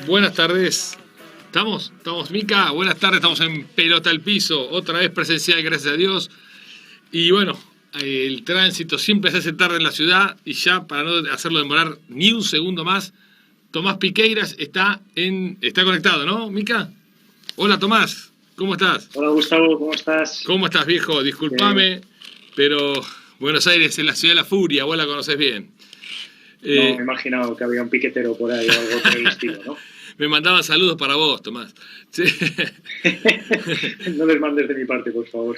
Buenas tardes. ¿Estamos, Mica? Buenas tardes, estamos en Pelota al Piso, otra vez presencial, gracias a Dios. Y bueno, el tránsito siempre se hace tarde en la ciudad y ya para no hacerlo demorar ni un segundo más, Tomás Piqueiras está conectado, ¿no, Mica? Hola, Tomás, ¿cómo estás? Hola, Gustavo, ¿cómo estás? ¿Cómo estás, viejo? Disculpame, pero Buenos Aires es la ciudad de la furia, vos la conocés bien. No, me he imaginado que había un piquetero por ahí o algo por el estilo, ¿no? Me mandaban saludos para vos, Tomás. Sí. No les mandes de mi parte, por favor.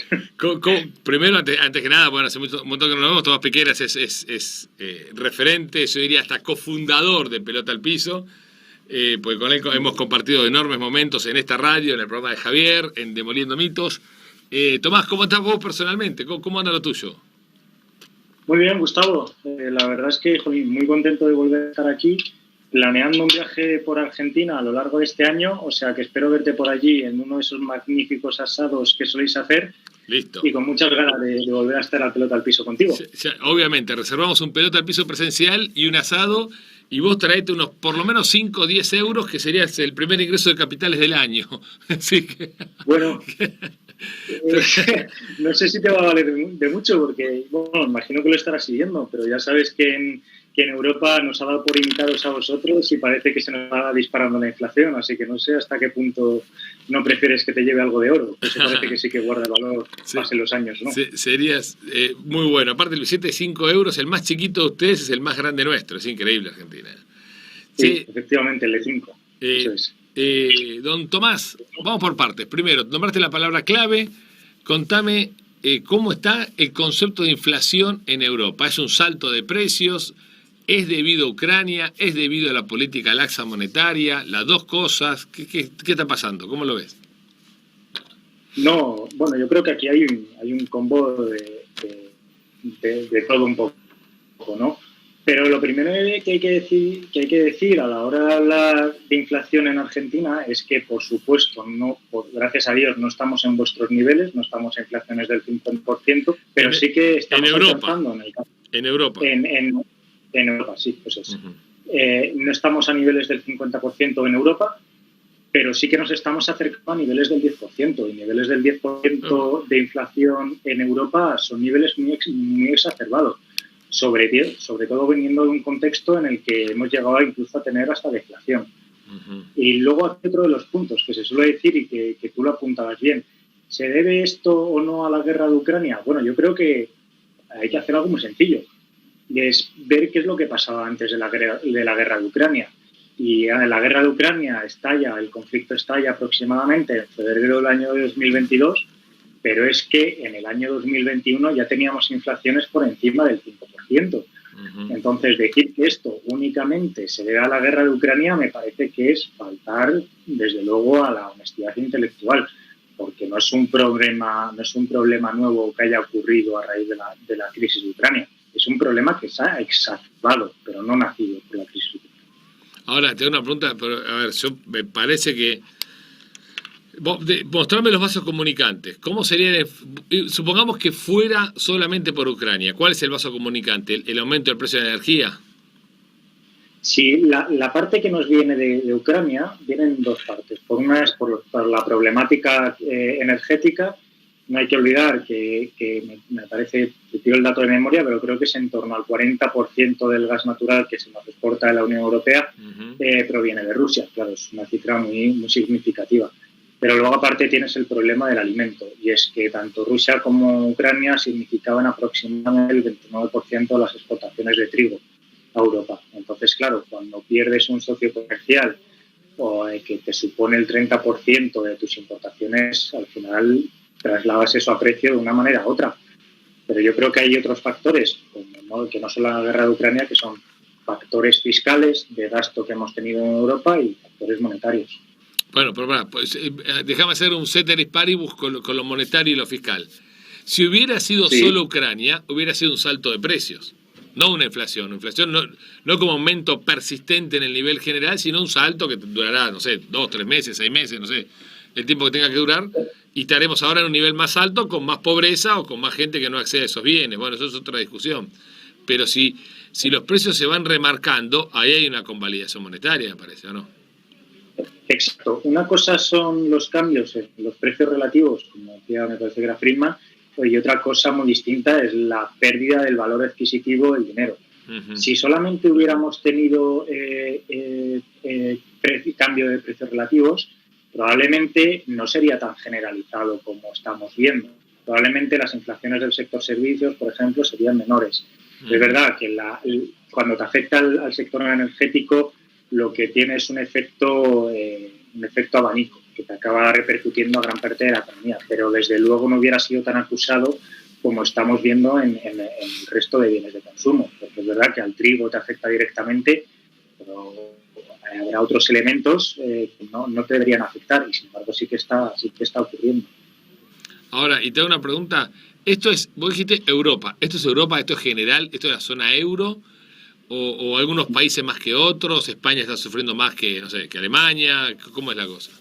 Primero, antes que nada, bueno, hace un montón que no nos vemos. Tomás Piqueiras es referente, yo diría hasta cofundador de Pelota al Piso, porque con él hemos compartido enormes momentos en esta radio, en el programa de Javier, en Demoliendo Mitos. Tomás, ¿cómo estás vos personalmente? ¿Cómo anda lo tuyo? Muy bien, Gustavo. La verdad es que muy contento de volver a estar aquí, planeando un viaje por Argentina a lo largo de este año, o sea que espero verte por allí en uno de esos magníficos asados que soléis hacer. Listo. Y con muchas ganas de volver a estar a Pelota al Piso contigo. Sí, obviamente, reservamos un Pelota al Piso presencial y un asado, y vos traete unos por lo menos 5 o 10 euros, que sería el primer ingreso de capitales del año. Así que... Bueno... no sé si te va a valer de mucho, porque, bueno, imagino que lo estarás siguiendo, pero ya sabes que en Europa nos ha dado por imitaros a vosotros y parece que se nos va disparando la inflación, así que no sé hasta qué punto no prefieres que te lleve algo de oro. Eso parece que sí que guarda valor, sí, pasen los años, ¿no? Sí, serías muy bueno. Aparte, el billete de 5 euros, el más chiquito de ustedes es el más grande nuestro. Es increíble, Argentina. Sí, efectivamente, el de 5. Eso es. Don Tomás, vamos por partes. Primero, nombraste la palabra clave. Contame cómo está el concepto de inflación en Europa. ¿Es un salto de precios? ¿Es debido a Ucrania? ¿Es debido a la política laxa monetaria? Las dos cosas. ¿Qué está pasando? ¿Cómo lo ves? No, bueno, yo creo que aquí hay un combo de todo un poco, ¿no? Pero lo primero que hay que decir a la hora de hablar de inflación en Argentina es que, por supuesto, gracias a Dios, no estamos en vuestros niveles, no estamos en inflaciones del 50%, pero sí que estamos alcanzando en Europa. En Europa, sí, pues eso. No estamos a niveles del 50% en Europa, pero sí que nos estamos acercando a niveles del 10%, y niveles del 10% de inflación en Europa son niveles muy exacerbados. Sobre todo viniendo de un contexto en el que hemos llegado incluso a tener hasta deflación. Y luego hay otro de los puntos que se suele decir y que tú lo apuntabas bien. ¿Se debe esto o no a la guerra de Ucrania? Bueno, yo creo que hay que hacer algo muy sencillo, y es ver qué es lo que pasaba antes de la guerra de Ucrania. Y la guerra de Ucrania el conflicto estalla aproximadamente en febrero del año 2022, pero es que en el año 2021 ya teníamos inflaciones por encima del 5%. Entonces, decir que esto únicamente se debe a la guerra de Ucrania me parece que es faltar, desde luego, a la honestidad intelectual, porque no es un problema nuevo que haya ocurrido a raíz de la crisis de Ucrania. Es un problema que se ha exacerbado, pero no nacido por la crisis de Ucrania. Ahora, tengo una pregunta, pero a ver, me parece que... Mostrame los vasos comunicantes. ¿Cómo sería? Supongamos que fuera solamente por Ucrania. ¿Cuál es el vaso comunicante? ¿El aumento del precio de la energía? Sí, la parte que nos viene de Ucrania viene en dos partes. Por una es por la problemática energética. No hay que olvidar que me parece, te tiro el dato de memoria, pero creo que es en torno al 40% del gas natural que se nos exporta de la Unión Europea proviene de Rusia. Claro, es una cifra muy, muy significativa. Pero luego, aparte, tienes el problema del alimento, y es que tanto Rusia como Ucrania significaban aproximadamente el 29% de las exportaciones de trigo a Europa. Entonces, claro, cuando pierdes un socio comercial o que te supone el 30% de tus importaciones, al final trasladas eso a precio de una manera u otra. Pero yo creo que hay otros factores, que no son la guerra de Ucrania, que son factores fiscales, de gasto que hemos tenido en Europa, y factores monetarios. Bueno, pero pues, déjame hacer un ceteris paribus con lo monetario y lo fiscal. Si hubiera sido solo Ucrania, hubiera sido un salto de precios, no una inflación. Inflación no como aumento persistente en el nivel general, sino un salto que durará, no sé, 2, 3 meses, 6 meses, no sé, el tiempo que tenga que durar, y estaremos ahora en un nivel más alto, con más pobreza o con más gente que no accede a esos bienes. Bueno, eso es otra discusión. Pero si si los precios se van remarcando, ahí hay una convalidación monetaria, me parece, ¿o no? Exacto. Una cosa son los cambios en los precios relativos, como decía, me parece que era Friedman, y otra cosa muy distinta es la pérdida del valor adquisitivo del dinero. Si solamente hubiéramos tenido cambio de precios relativos, probablemente no sería tan generalizado como estamos viendo. Probablemente las inflaciones del sector servicios, por ejemplo, serían menores. Es verdad que cuando te afecta al sector energético, lo que tiene es un efecto abanico, que te acaba repercutiendo a gran parte de la economía, pero desde luego no hubiera sido tan acusado como estamos viendo en el resto de bienes de consumo, porque es verdad que al trigo te afecta directamente, pero habrá otros elementos que no te deberían afectar, y sin embargo sí que está ocurriendo. Ahora, y te hago una pregunta, vos dijiste Europa, ¿esto es Europa, esto es general, esto es la zona euro, o algunos países más que otros? ¿España está sufriendo más que, no sé, que Alemania? ¿Cómo es la cosa?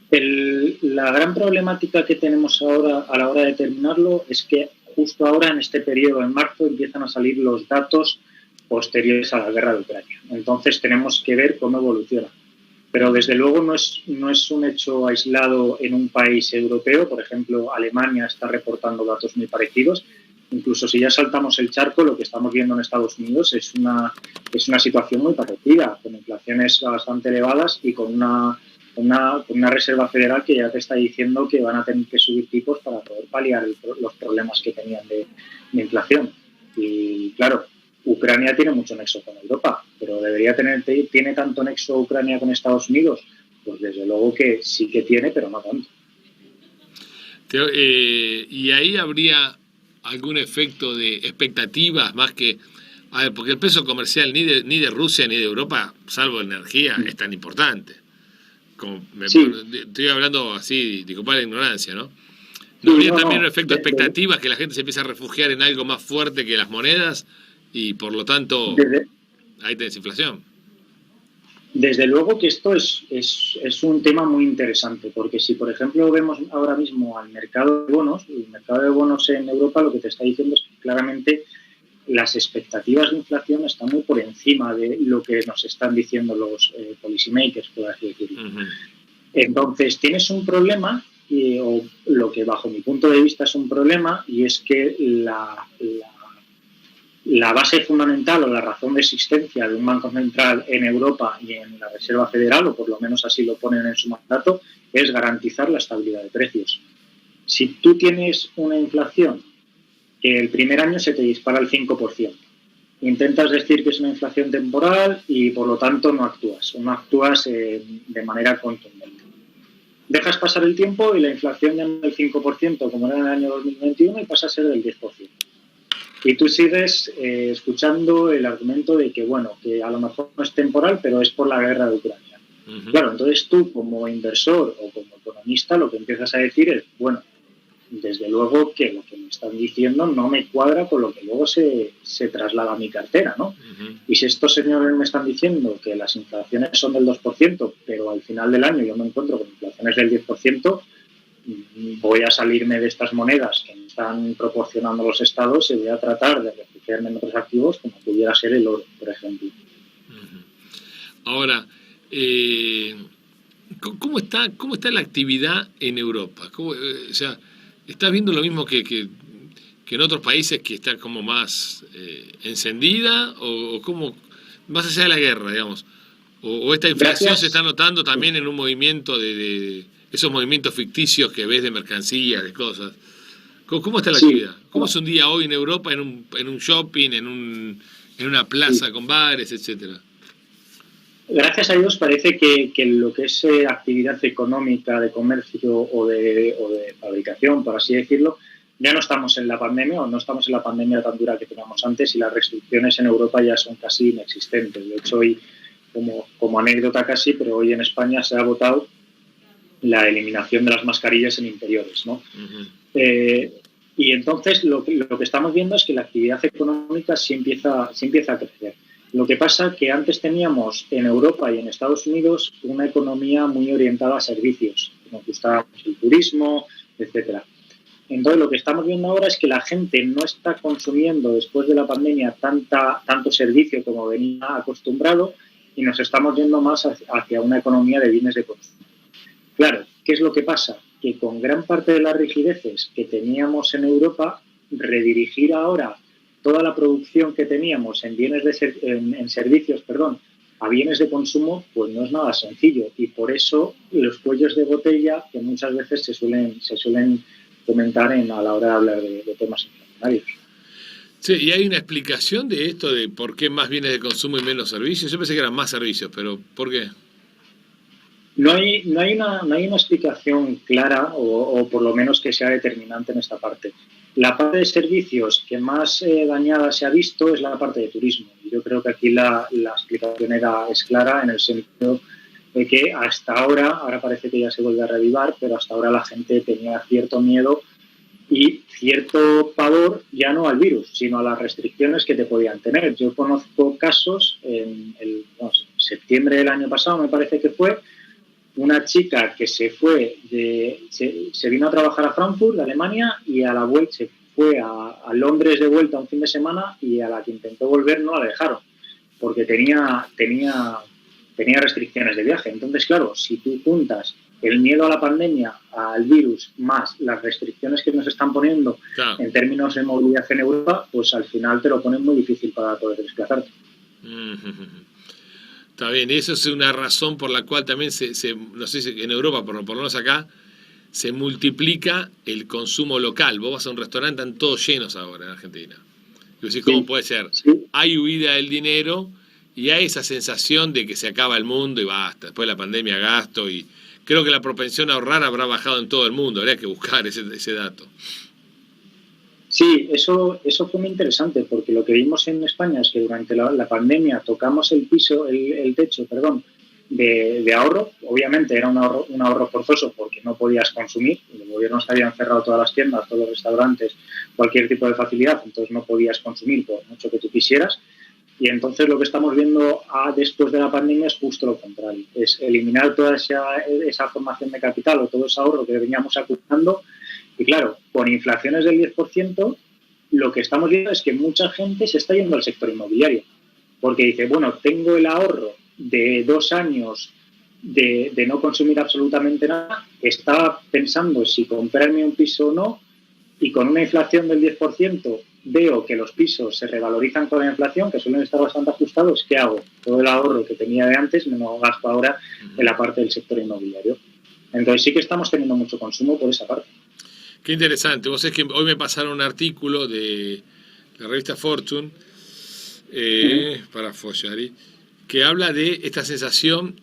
La gran problemática que tenemos ahora a la hora de terminarlo es que justo ahora, en este periodo, en marzo, empiezan a salir los datos posteriores a la guerra de Ucrania. Entonces tenemos que ver cómo evoluciona. Pero desde luego no es un hecho aislado en un país europeo. Por ejemplo, Alemania está reportando datos muy parecidos. Incluso si ya saltamos el charco, lo que estamos viendo en Estados Unidos es una situación muy parecida, con inflaciones bastante elevadas y con una Reserva Federal que ya te está diciendo que van a tener que subir tipos para poder paliar los problemas que tenían de inflación. Y claro, Ucrania tiene mucho nexo con Europa, pero ¿tiene tanto nexo Ucrania con Estados Unidos? Pues desde luego que sí que tiene, pero no tanto. Y ahí habría algún efecto de expectativas más que... A ver, porque el peso comercial ni de Rusia ni de Europa, salvo energía, es tan importante. Estoy hablando así, disculpa la ignorancia, ¿no? ¿No habría también un efecto de expectativas, que la gente se empieza a refugiar en algo más fuerte que las monedas y por lo tanto ahí tenés inflación? Desde luego que esto es un tema muy interesante, porque si, por ejemplo, vemos ahora mismo al mercado de bonos, el mercado de bonos en Europa lo que te está diciendo es que claramente las expectativas de inflación están muy por encima de lo que nos están diciendo los policy makers, por así decirlo. Entonces, tienes un problema, o lo que bajo mi punto de vista es un problema, y es que la base fundamental o la razón de existencia de un banco central en Europa y en la Reserva Federal, o por lo menos así lo ponen en su mandato, es garantizar la estabilidad de precios. Si tú tienes una inflación que el primer año se te dispara al 5%, intentas decir que es una inflación temporal y por lo tanto no actúas de manera contundente. Dejas pasar el tiempo y la inflación ya no es del 5% como era en el año 2021 y pasa a ser del 10%. Y tú sigues escuchando el argumento de que, bueno, que a lo mejor no es temporal, pero es por la guerra de Ucrania. Claro, entonces tú como inversor o como economista lo que empiezas a decir es, bueno, desde luego que lo que me están diciendo no me cuadra con lo que luego se traslada a mi cartera, ¿no? Y si estos señores me están diciendo que las inflaciones son del 2%, pero al final del año yo me encuentro con inflaciones del 10%, voy a salirme de estas monedas que me están proporcionando los estados y voy a tratar de refugiarme en otros activos como pudiera ser el oro, por ejemplo. Ahora, ¿cómo está la actividad en Europa? O sea, ¿estás viendo lo mismo que en otros países, que está como más encendida? ¿O cómo, más allá de la guerra, digamos? ¿O esta inflación se está notando también en un movimiento de esos movimientos ficticios que ves de mercancías, de cosas? ¿Cómo está la actividad? ¿Cómo es un día hoy en Europa en un shopping, en una plaza con bares, etcétera? Gracias a Dios parece que lo que es actividad económica, de comercio o de fabricación, por así decirlo, ya no estamos en la pandemia, o no estamos en la pandemia tan dura que teníamos antes, y las restricciones en Europa ya son casi inexistentes. De hecho, hoy, como anécdota casi, pero hoy en España se ha votado la eliminación de las mascarillas en interiores, ¿no? Y entonces lo que estamos viendo es que la actividad económica sí empieza a crecer. Lo que pasa es que antes teníamos en Europa y en Estados Unidos una economía muy orientada a servicios, nos gustaba el turismo, etcétera. Entonces, lo que estamos viendo ahora es que la gente no está consumiendo después de la pandemia tanto servicio como venía acostumbrado y nos estamos yendo más hacia una economía de bienes de consumo. Claro, ¿qué es lo que pasa? Que con gran parte de las rigideces que teníamos en Europa, redirigir ahora toda la producción que teníamos en en servicios, a bienes de consumo, pues no es nada sencillo. Y por eso los cuellos de botella que muchas veces se suelen comentar a la hora de hablar de temas inflacionarios. Sí, ¿y hay una explicación de esto de por qué más bienes de consumo y menos servicios? Yo pensé que eran más servicios, pero ¿por qué? No hay una explicación clara o por lo menos que sea determinante en esta parte. La parte de servicios que más dañada se ha visto es la parte de turismo. Y yo creo que aquí la explicación es clara en el sentido de que hasta ahora parece que ya se vuelve a reavivar, pero hasta ahora la gente tenía cierto miedo y cierto pavor ya no al virus, sino a las restricciones que te podían tener. Yo conozco casos en septiembre del año pasado, me parece que fue, una chica que se vino a trabajar a Frankfurt, de Alemania, y a la vuelta se fue a Londres de vuelta un fin de semana y a la que intentó volver no la dejaron, porque tenía restricciones de viaje. Entonces, claro, si tú juntas el miedo a la pandemia, al virus, más las restricciones que nos están poniendo en términos de movilidad en Europa, pues al final te lo ponen muy difícil para poder desplazarte. Está bien, y eso es una razón por la cual también no sé si en Europa, por lo menos acá, se multiplica el consumo local. Vos vas a un restaurante, están todos llenos ahora en Argentina. Y decís, ¿cómo puede ser? Sí. Hay huida del dinero y hay esa sensación de que se acaba el mundo y basta. Después de la pandemia gasto, y creo que la propensión a ahorrar habrá bajado en todo el mundo. Habría que buscar ese dato. Sí, eso fue muy interesante, porque lo que vimos en España es que durante la pandemia tocamos el techo de ahorro. Obviamente era un ahorro forzoso porque no podías consumir. Los gobiernos habían cerrado todas las tiendas, todos los restaurantes, cualquier tipo de facilidad, entonces no podías consumir por mucho que tú quisieras. Y entonces lo que estamos viendo después de la pandemia es justo lo contrario, es eliminar toda esa formación de capital o todo ese ahorro que veníamos acumulando. Y claro, con inflaciones del 10%, lo que estamos viendo es que mucha gente se está yendo al sector inmobiliario, porque dice, bueno, tengo el ahorro de 2 años de no consumir absolutamente nada, estaba pensando si comprarme un piso o no, y con una inflación del 10% veo que los pisos se revalorizan con la inflación, que suelen estar bastante ajustados. ¿Qué hago? Todo el ahorro que tenía de antes me lo gasto ahora en la parte del sector inmobiliario. Entonces sí que estamos teniendo mucho consumo por esa parte. Qué interesante. Vos sabés que hoy me pasaron un artículo de la revista Fortune, para Follari, que habla de esta sensación,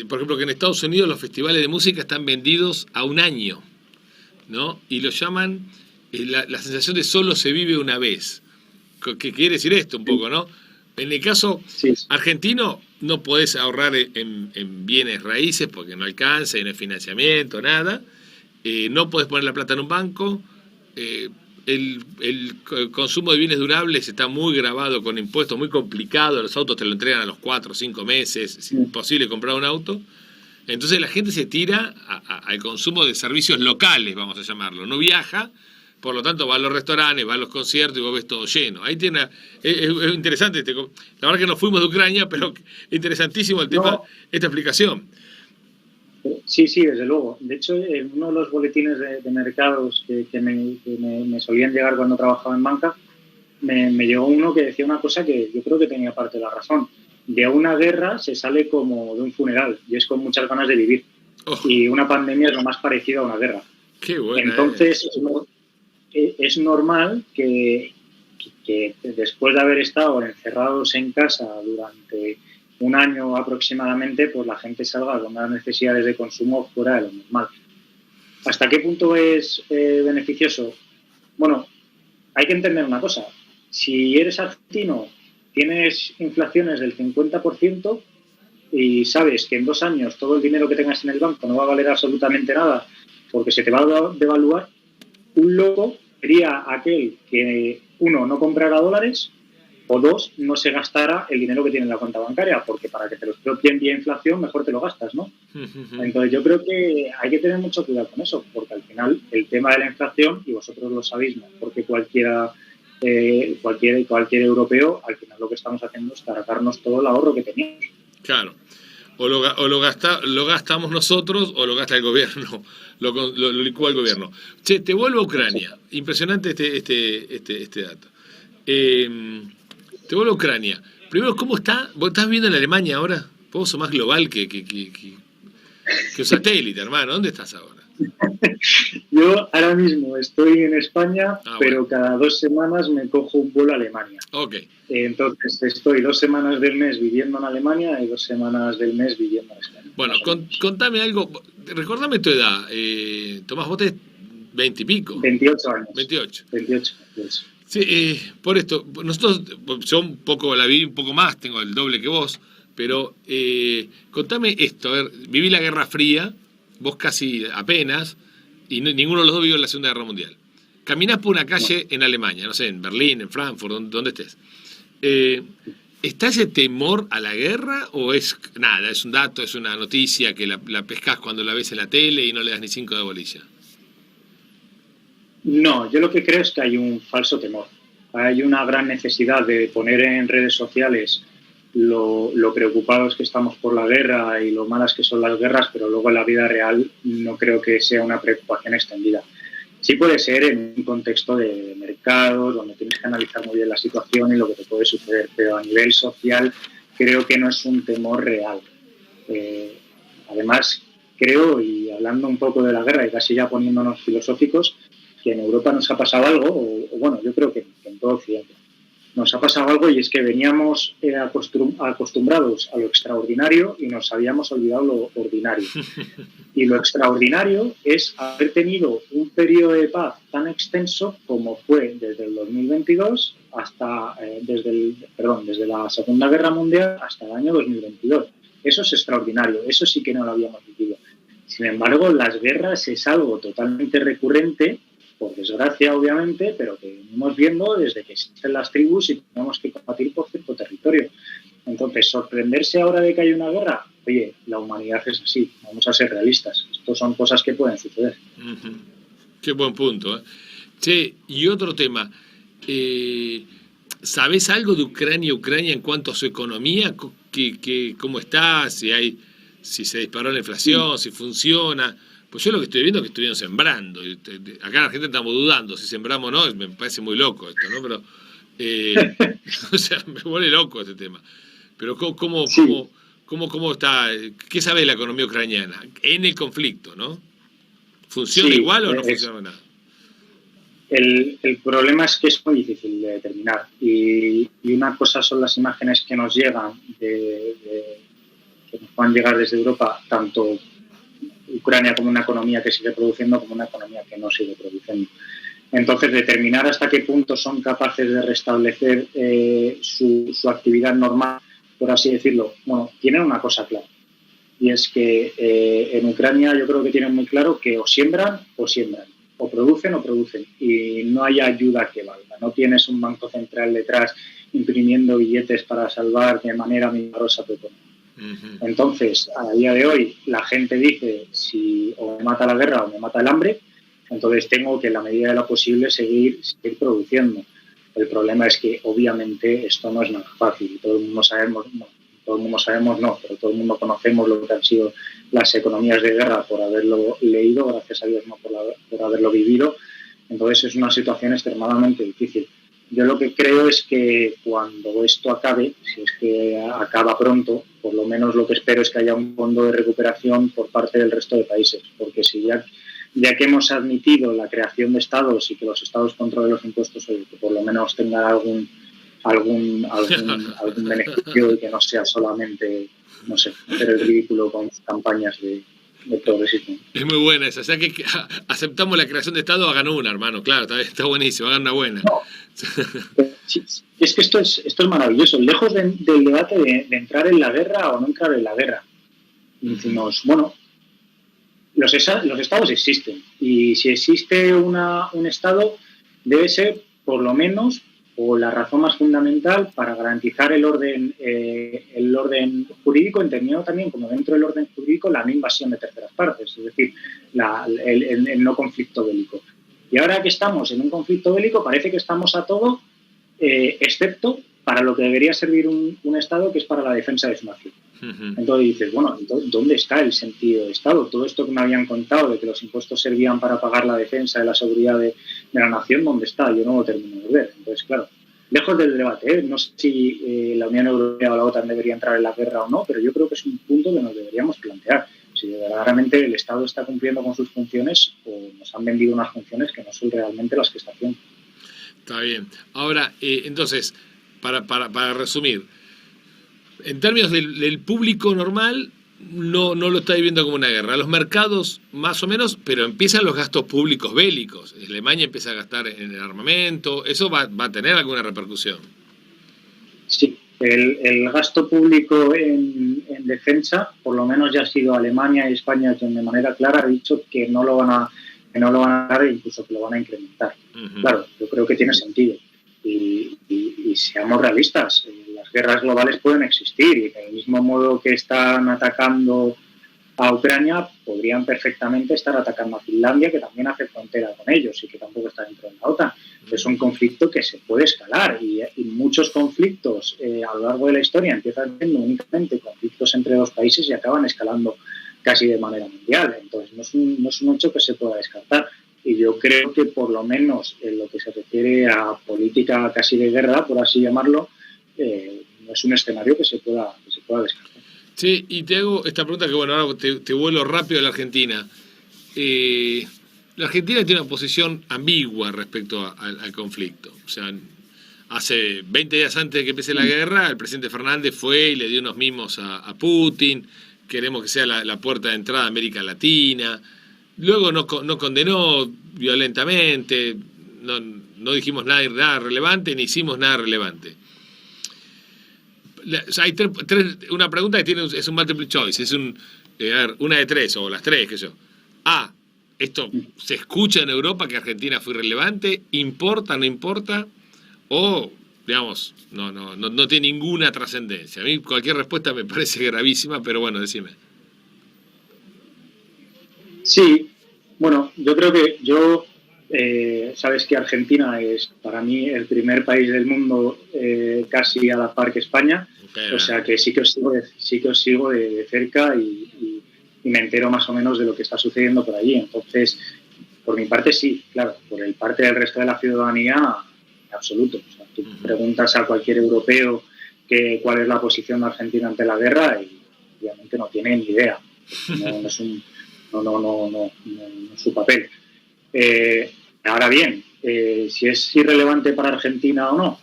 por ejemplo, que en Estados Unidos los festivales de música están vendidos a un año, ¿no? Y lo llaman la sensación de solo se vive una vez. ¿Qué quiere decir esto un poco, no? En el caso argentino no podés ahorrar en bienes raíces porque no alcanza, y no hay financiamiento, nada. No podés poner la plata en un banco. El consumo de bienes durables está muy grabado con impuestos, muy complicado. Los autos te lo entregan a los 4 o 5 meses. Es imposible comprar un auto. Entonces la gente se tira al consumo de servicios locales, vamos a llamarlo. No viaja, por lo tanto va a los restaurantes, va a los conciertos y vos ves todo lleno. Ahí tiene es interesante. La verdad que nos fuimos de Ucrania, pero interesantísimo el tema, esta explicación. Sí, desde luego. De hecho, en uno de los boletines de mercados que me solían llegar cuando trabajaba en banca, me llegó uno que decía una cosa que yo creo que tenía parte de la razón. De una guerra se sale como de un funeral y es con muchas ganas de vivir. Y una pandemia es lo más parecido a una guerra. Qué buena. Entonces, es normal que después de haber estado encerrados en casa durante un año aproximadamente, pues la gente salga con unas necesidades de consumo fuera de lo normal. ¿Hasta qué punto es beneficioso? Bueno, hay que entender una cosa. Si eres argentino, tienes inflaciones del 50% y sabes que en 2 años todo el dinero que tengas en el banco no va a valer absolutamente nada porque se te va a devaluar, un loco sería aquel que, uno, no comprara dólares, o dos, no se gastara el dinero que tiene en la cuenta bancaria, porque para que te lo expropien vía inflación, mejor te lo gastas, ¿no? Entonces yo creo que hay que tener mucho cuidado con eso, porque al final el tema de la inflación, y vosotros lo sabéis, ¿no? Porque cualquier europeo, al final lo que estamos haciendo es cargarnos todo el ahorro que teníamos. Claro. O lo gastamos nosotros o lo gasta el gobierno, lo licúa el gobierno. Che, te vuelvo a Ucrania. Impresionante este dato. Te vuelvo a Ucrania. Primero, ¿cómo está? ¿Vos estás viendo en Alemania ahora? Vos sos más global que un satélite, hermano. ¿Dónde estás ahora? Yo ahora mismo estoy en España, pero bueno, cada 2 semanas me cojo un vuelo a Alemania. Ok. Entonces estoy 2 semanas del mes viviendo en Alemania y 2 semanas del mes viviendo en España. Bueno, contame algo. Recordame tu edad. Tomás, vos tenés 20 y pico. 28 años. 28. 28. Sí, por esto, nosotros, yo la viví un poco más, tengo el doble que vos, pero contame esto, a ver, viví la Guerra Fría, vos casi apenas, y ninguno de los dos vivió la Segunda Guerra Mundial. Caminás por una calle en Alemania, no sé, en Berlín, en Frankfurt, donde estés. ¿Está ese temor a la guerra o es nada, es un dato, es una noticia que la pescás cuando la ves en la tele y no le das ni 5 de bolilla? No, yo lo que creo es que hay un falso temor. Hay una gran necesidad de poner en redes sociales lo preocupados que estamos por la guerra y lo malas que son las guerras, pero luego en la vida real no creo que sea una preocupación extendida. Sí puede ser en un contexto de mercado, donde tienes que analizar muy bien la situación y lo que te puede suceder, pero a nivel social creo que no es un temor real. Además, creo, y hablando un poco de la guerra y casi ya poniéndonos filosóficos, que en Europa nos ha pasado algo, o bueno, yo creo que en todo Occidente, nos ha pasado algo y es que veníamos acostumbrados a lo extraordinario y nos habíamos olvidado lo ordinario. Y lo extraordinario es haber tenido un periodo de paz tan extenso como fue desde el 2022 hasta, desde la Segunda Guerra Mundial hasta el año 2022. Eso es extraordinario, eso sí que no lo habíamos vivido. Sin embargo, las guerras es algo totalmente recurrente, por desgracia, obviamente, pero que venimos viendo desde que existen las tribus y tenemos que combatir por cierto territorio. Entonces, sorprenderse ahora de que hay una guerra, oye, la humanidad es así, vamos a ser realistas. Esto son cosas que pueden suceder. Qué buen punto, ¿eh? Che, y otro tema. ¿Sabés algo de Ucrania en cuanto a su economía? ¿Cómo está? Si se disparó la inflación, si funciona. Pues yo lo que estoy viendo es que estuvieron sembrando. Acá en Argentina estamos dudando si sembramos o no. Me parece muy loco esto, ¿no? Pero, o sea, me vuelve loco este tema. Pero ¿cómo está? ¿Qué sabe la economía ucraniana en el conflicto, no? ¿Funciona igual o no funciona nada? El problema es que es muy difícil de determinar. Y una cosa son las imágenes que nos llegan, que nos puedan llegar desde Europa, tanto Ucrania como una economía que sigue produciendo como una economía que no sigue produciendo. Entonces, determinar hasta qué punto son capaces de restablecer su actividad normal, por así decirlo, bueno, tienen una cosa clara. Y es que en Ucrania yo creo que tienen muy claro que o siembran, o producen, y no hay ayuda que valga. No tienes un banco central detrás imprimiendo billetes para salvar de manera milagrosa tu economía. Entonces, a día de hoy, la gente dice, si o me mata la guerra o me mata el hambre, entonces tengo que, en la medida de lo posible, seguir produciendo. El problema es que, obviamente, esto no es nada fácil. Todo el mundo sabemos, pero todo el mundo conocemos lo que han sido las economías de guerra por haberlo leído, gracias a Dios no por haberlo vivido. Entonces, es una situación extremadamente difícil. Yo lo que creo es que cuando esto acabe, si es que acaba pronto, por lo menos lo que espero es que haya un fondo de recuperación por parte del resto de países, porque si ya que hemos admitido la creación de estados y que los estados controlen los impuestos, que por lo menos tengan algún beneficio y que no sea solamente, no sé, hacer el ridículo con campañas de progresismo. Es muy buena esa. O sea que aceptamos la creación de Estado, hagan una, hermano. Claro, está buenísimo, hagan una buena. No. Es que esto es maravilloso. Lejos del debate de entrar en la guerra o no entrar en la guerra. Decimos, bueno, los estados existen. Y si existe un estado, debe ser por lo menos o la razón más fundamental para garantizar el orden jurídico, entendido también como dentro del orden jurídico la no invasión de terceras partes, es decir, el no conflicto bélico. Y ahora que estamos en un conflicto bélico, parece que estamos a todo, excepto para lo que debería servir un Estado, que es para la defensa de su nación. Entonces dices, bueno, ¿dónde está el sentido de Estado? Todo esto que me habían contado de que los impuestos servían para pagar la defensa de la seguridad de la nación, ¿dónde está? Yo no lo termino de ver. Entonces, claro, lejos del debate, no sé si la Unión Europea o la OTAN debería entrar en la guerra o no, pero yo creo que es un punto que nos deberíamos plantear. Si verdaderamente el Estado está cumpliendo con sus funciones o nos han vendido unas funciones que no son realmente las que está haciendo. Está bien. Ahora, entonces, para resumir, en términos del público normal, no lo está viviendo como una guerra. Los mercados, más o menos, pero empiezan los gastos públicos bélicos. Alemania empieza a gastar en el armamento. ¿Eso va a tener alguna repercusión? Sí, el gasto público en defensa, por lo menos ya ha sido Alemania y España quien de manera clara ha dicho que no lo van a dar e incluso que lo van a incrementar. Claro, yo creo que tiene sentido. Y seamos realistas, las guerras globales pueden existir y del mismo modo que están atacando a Ucrania, podrían perfectamente estar atacando a Finlandia, que también hace frontera con ellos y que tampoco está dentro de la OTAN. Es un conflicto que se puede escalar y muchos conflictos a lo largo de la historia empiezan siendo únicamente conflictos entre dos países y acaban escalando casi de manera mundial. Entonces no es un hecho que se pueda descartar. Y yo creo que por lo menos en lo que se refiere a política casi de guerra, por así llamarlo, no es un escenario que se pueda descartar. Sí, y te hago esta pregunta que, bueno, ahora te vuelo rápido a la Argentina. La Argentina tiene una posición ambigua respecto al conflicto. O sea, hace 20 días antes de que empiece la guerra, el presidente Fernández fue y le dio unos mimos a Putin. Queremos que sea la puerta de entrada a América Latina. Luego no condenó violentamente, no dijimos nada relevante, ni hicimos nada relevante. O sea, hay una pregunta que es un multiple choice, es una de tres, o las tres, qué sé yo. A, ¿esto se escucha en Europa que Argentina fue irrelevante? ¿Importa, no importa? O, digamos, no tiene ninguna trascendencia. A mí cualquier respuesta me parece gravísima, pero bueno, decime. Sí, bueno, yo creo que sabes que Argentina es para mí el primer país del mundo casi a la par que España, okay, o sea que sí que os sigo de cerca y me entero más o menos de lo que está sucediendo por allí. Entonces, por mi parte sí, claro, por el parte del resto de la ciudadanía, en absoluto. O sea, tú preguntas a cualquier europeo cuál es la posición de Argentina ante la guerra y obviamente no tiene ni idea. No es su papel. Ahora bien, si es irrelevante para Argentina o no,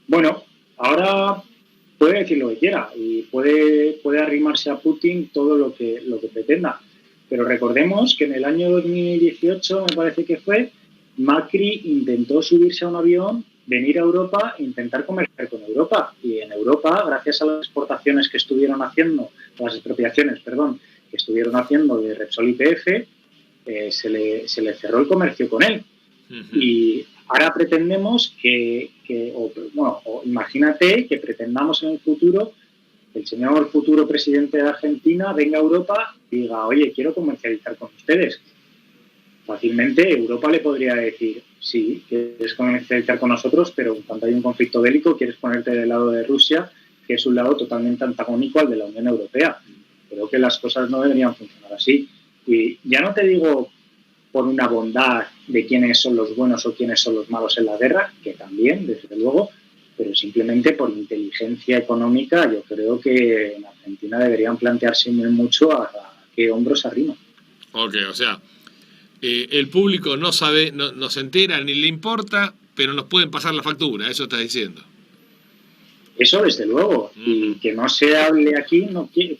bueno, ahora puede decir lo que quiera y puede arrimarse a Putin todo lo que pretenda, pero recordemos que en el año 2018, me parece que fue, Macri intentó subirse a un avión, venir a Europa e intentar comerciar con Europa, y en Europa, gracias a las exportaciones que estuvieron haciendo, las expropiaciones, perdón, que estuvieron haciendo de Repsol YPF, se le cerró el comercio con él. Y ahora pretendemos o imagínate que pretendamos en el futuro que el señor futuro presidente de Argentina venga a Europa y diga, oye, quiero comercializar con ustedes. Fácilmente Europa le podría decir, sí, quieres comercializar con nosotros, pero en cuanto hay un conflicto bélico quieres ponerte del lado de Rusia, que es un lado totalmente antagónico al de la Unión Europea. Creo que las cosas no deberían funcionar así. Y ya no te digo por una bondad de quiénes son los buenos o quiénes son los malos en la guerra, que también, desde luego, pero simplemente por inteligencia económica. Yo creo que en Argentina deberían plantearse muy mucho a qué hombros arrima. Ok, o sea, el público no sabe, no se entera ni le importa, pero nos pueden pasar la factura, eso estás diciendo. Eso desde luego, y que no se hable aquí,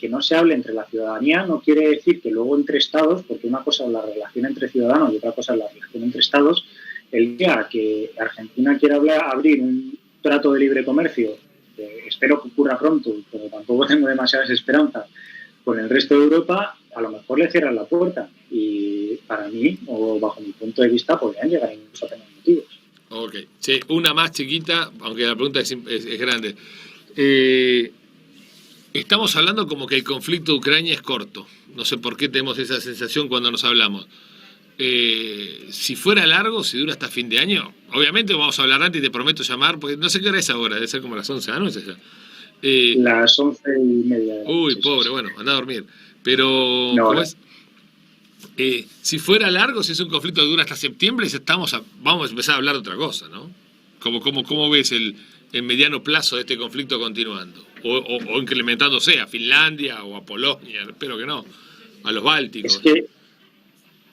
que no se hable entre la ciudadanía, no quiere decir que luego entre estados, porque una cosa es la relación entre ciudadanos y otra cosa es la relación entre estados, el día que Argentina quiera abrir un trato de libre comercio, espero que ocurra pronto, pero tampoco tengo demasiadas esperanzas, con el resto de Europa, a lo mejor le cierran la puerta, y para mí, o bajo mi punto de vista, podrían llegar incluso a tener motivos. Ok. Sí, una más chiquita, aunque la pregunta es grande. Estamos hablando como que el conflicto de Ucrania es corto. No sé por qué tenemos esa sensación cuando nos hablamos. Si fuera largo, si dura hasta fin de año, obviamente vamos a hablar antes y te prometo llamar, porque no sé qué hora es ahora, debe ser como las 11 de la noche ya. Las 11:30 de la Uy, noche, pobre, sí. bueno, anda a dormir. Pero, No, ¿cómo es? Si fuera largo, si es un conflicto que dura hasta septiembre, vamos a empezar a hablar de otra cosa, ¿no? ¿Cómo ves el mediano plazo de este conflicto continuando? O incrementándose a Finlandia o a Polonia, espero que no, a los Bálticos. Es que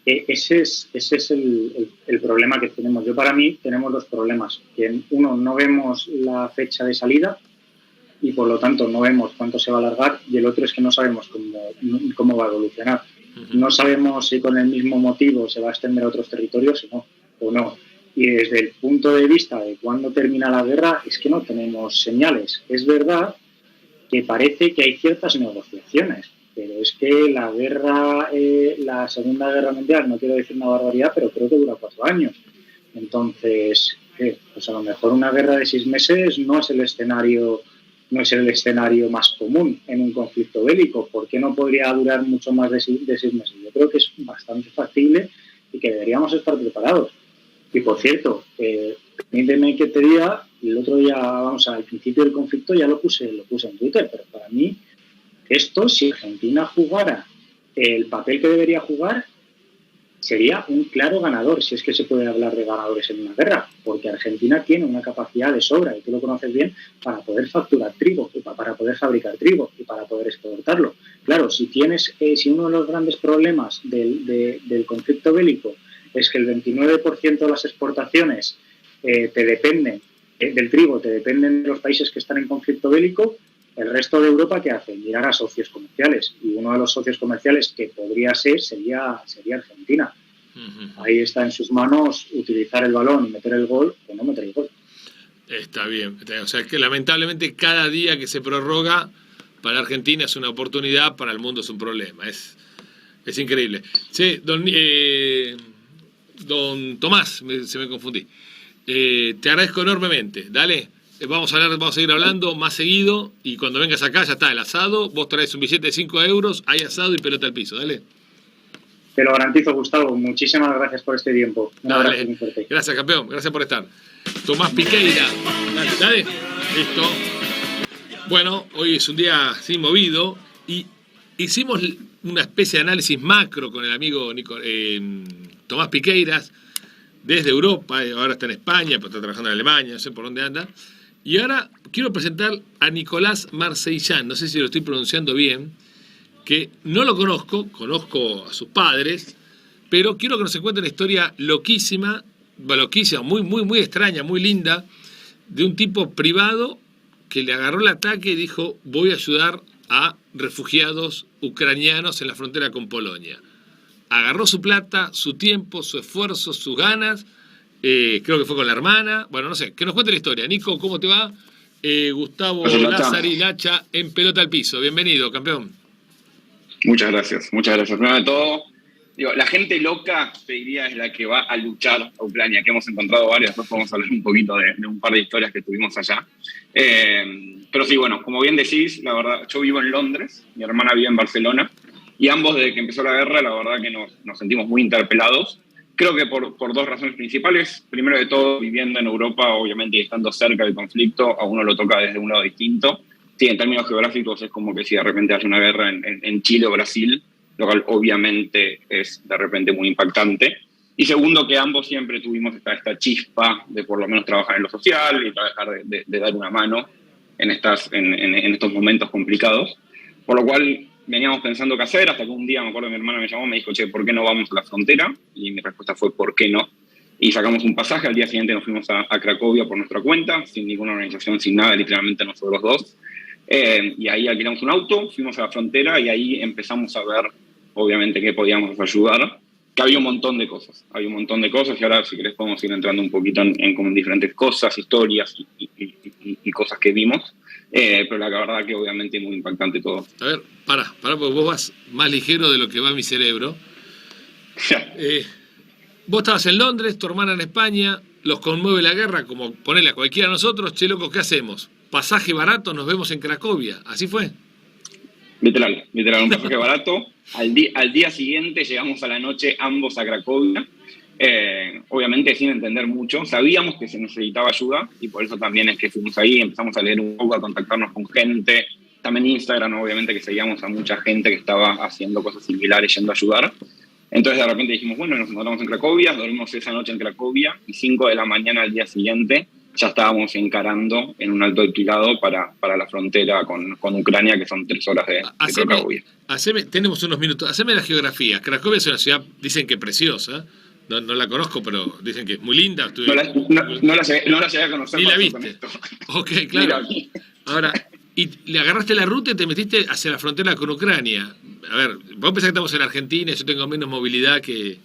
ese es el problema que tenemos. Para mí tenemos dos problemas. Que uno, no vemos la fecha de salida y por lo tanto no vemos cuánto se va a alargar, y el otro es que no sabemos cómo va a evolucionar. No sabemos si con el mismo motivo se va a extender a otros territorios o no. Y desde el punto de vista de cuándo termina la guerra, es que no tenemos señales. Es verdad que parece que hay ciertas negociaciones, pero es que la Segunda Guerra Mundial, no quiero decir una barbaridad, pero creo que dura 4 años. Entonces, pues a lo mejor una guerra de 6 meses no es el escenario más común en un conflicto bélico. ¿Por qué no podría durar mucho más de 6 meses? Yo creo que es bastante factible y que deberíamos estar preparados. Y por cierto, permíteme que te diga, el otro día, al principio del conflicto ya lo puse en Twitter, pero para mí esto, si Argentina jugara el papel que debería jugar, sería un claro ganador, si es que se puede hablar de ganadores en una guerra, porque Argentina tiene una capacidad de sobra, y tú lo conoces bien, para poder facturar trigo, para poder fabricar trigo y para poder exportarlo. Claro, si uno de los grandes problemas del conflicto bélico es que el 29% de las exportaciones del trigo te dependen de los países que están en conflicto bélico, el resto de Europa, ¿qué hace? Mirar a socios comerciales. Y uno de los socios comerciales que podría ser sería Argentina. Ahí está en sus manos utilizar el balón y meter el gol o no meter el gol. Está bien. O sea, que lamentablemente cada día que se prorroga para Argentina es una oportunidad, para el mundo es un problema. Es increíble. Sí, don Tomás, se me confundí. Te agradezco enormemente. Dale. Vamos a seguir hablando más seguido, y cuando vengas acá ya está el asado, vos traes un billete de 5 euros, hay asado y pelota al piso, dale. Te lo garantizo, Gustavo, muchísimas gracias por este tiempo. Un abrazo muy fuerte. Gracias, campeón, gracias por estar. Tomás Piqueira, dale, listo. Bueno, hoy es un día así movido y hicimos una especie de análisis macro con el amigo Tomás Piqueiras desde Europa, ahora está en España, pero está trabajando en Alemania, no sé por dónde anda. Y ahora quiero presentar a Nicolás Marseillán, no sé si lo estoy pronunciando bien, que no lo conozco a sus padres, pero quiero que nos cuente una historia loquísima, muy, muy, muy extraña, muy linda, de un tipo privado que le agarró el ataque y dijo: voy a ayudar a refugiados ucranianos en la frontera con Polonia. Agarró su plata, su tiempo, su esfuerzo, sus ganas. Creo que fue con la hermana. Bueno, no sé, que nos cuente la historia. Nico, ¿cómo te va? Gustavo Lázari, Lacha, en Pelota al Piso. Bienvenido, campeón. Muchas gracias. Primero de todo, la gente loca, te diría, es la que va a luchar a Ucrania, que hemos encontrado varias. Después podemos hablar un poquito de un par de historias que tuvimos allá. Pero sí, bueno, como bien decís, la verdad, yo vivo en Londres, mi hermana vive en Barcelona, y ambos, desde que empezó la guerra, la verdad que nos sentimos muy interpelados. Creo que por dos razones principales. Primero de todo, viviendo en Europa, obviamente, y estando cerca del conflicto, a uno lo toca desde un lado distinto. Sí, en términos geográficos es como que si de repente hay una guerra en Chile o Brasil, lo cual obviamente es de repente muy impactante. Y segundo, que ambos siempre tuvimos esta chispa de por lo menos trabajar en lo social y trabajar de dar una mano en estos momentos complicados. Por lo cual veníamos pensando qué hacer, hasta que un día, me acuerdo, mi hermana me llamó, me dijo: che, ¿por qué no vamos a la frontera? Y mi respuesta fue: ¿por qué no? Y sacamos un pasaje, al día siguiente nos fuimos a Cracovia por nuestra cuenta, sin ninguna organización, sin nada, literalmente nosotros dos. Y ahí alquilamos un auto, fuimos a la frontera y ahí empezamos a ver, obviamente, qué podíamos ayudar, que había un montón de cosas, y ahora, si querés, podemos ir entrando un poquito en diferentes cosas, historias y cosas que vimos. Pero la verdad que obviamente es muy impactante todo. A ver, para, porque vos vas más ligero de lo que va mi cerebro. Vos estabas en Londres, tu hermana en España, los conmueve la guerra, como ponerle a cualquiera de nosotros, che, loco, ¿qué hacemos? Pasaje barato, nos vemos en Cracovia. ¿Así fue? Literal, un pasaje barato. Al día siguiente llegamos a la noche ambos a Cracovia. Obviamente sin entender mucho. Sabíamos que se necesitaba ayuda y por eso también es que fuimos ahí, empezamos a leer un poco, a contactarnos con gente. También Instagram, obviamente, que seguíamos a mucha gente que estaba haciendo cosas similares, yendo a ayudar. Entonces de repente dijimos, bueno, nos encontramos en Cracovia, dormimos esa noche en Cracovia y 5 de la mañana al día siguiente ya estábamos encarando en un alto alquilado para la frontera con Ucrania, que son 3 horas de Cracovia. Tenemos unos minutos. Haceme la geografía. Cracovia es una ciudad, dicen que preciosa. No la conozco, pero dicen que es muy linda. No la llegué a conocer. Ni la viste. Ok, claro. Ahora, y le agarraste la ruta y te metiste hacia la frontera con Ucrania. A ver, vos pensás que estamos en Argentina y yo tengo menos movilidad que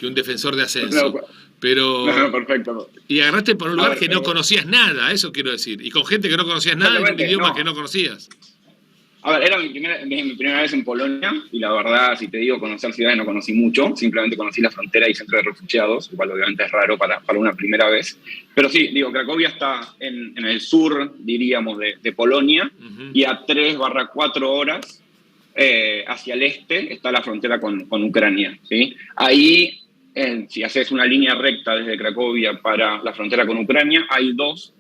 un defensor de ascenso. Pero. No, perfecto. Y agarraste por un lugar que no conocías nada, eso quiero decir. Y con gente que no conocías nada, en un idioma que no conocías. A ver, era mi primera vez en Polonia y la verdad, si te digo conocer ciudades, no conocí mucho, simplemente conocí la frontera y centro de refugiados, igual obviamente es raro para una primera vez. Pero sí, digo, Cracovia está en el sur, diríamos, de Polonia, y a 3/4 horas hacia el este está la frontera con Ucrania, ¿sí? Ahí, si haces una línea recta desde Cracovia para la frontera con Ucrania, hay 2